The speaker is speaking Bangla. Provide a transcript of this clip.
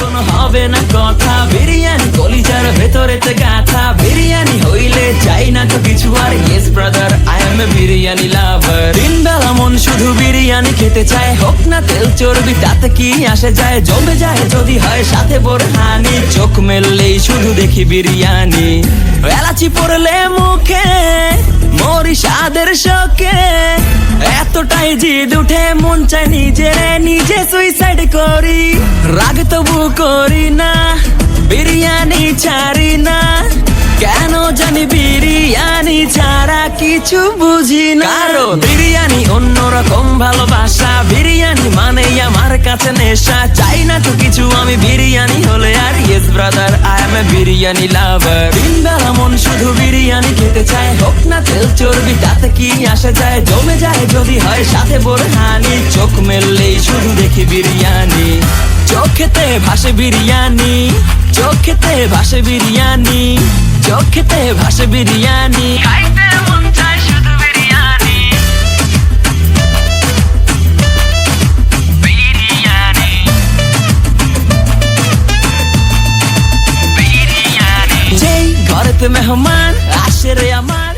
কোনো হবে না কথা। বিরিয়ানি কলিজার ভেতরেতে গাথা, বিরিয়ানি হইলে চাই না তো কিছু আর। Yes brother, I M A biryani লাভার। দিন বেলা মন শুধু বিরিয়ানি খেতে চায়, হোক না তেল চর্বি তাতে কি আসে যায়। জমে যায় যদি হয় সাথে বোরহানি, চোখ মেললেই শুধু দেখি বিরিয়ানি। এলাচি পড়লে মুখে মরি স্বাদের শোকে, এতটাই জিদ উঠে মন চায় নিজে সুইসাইড করি। রাগ তবু করি না, বিরিয়ানি ছাড়ি না, কেন জানি বিরিয়ানি ছাড়া কিছু বুঝি না। কারণ বিরিয়ানি অন্যরকম ভালোবাসা, বিরিয়ানি মানেই আমার কাছে নেশা। চাই না তো কিছু আমি বিরিয়ানি হলে আর। Yes brother, I M A biryani লাভার। দিন বেলা মন শুধু বিরিয়ানি খেতে চায়, হোক না তেল চর্বি তাতে কি আসে যায়। জমে যায় যদি হয় সাথে বোরহানি, চোখ মেললেই শুধু দেখি বিরিয়ানি। চোখেতে ভাসে বিরিয়ানি, চোখেতে ভাসে বিরিয়ানি, চোখেতে ভাসে বিরিয়ানি। খাইতে মন চায় শুধু বিরিয়ানি, বিরিয়ানি, বিরিয়ানি। যেই ঘরেতে মেহমান আসে রে আমার,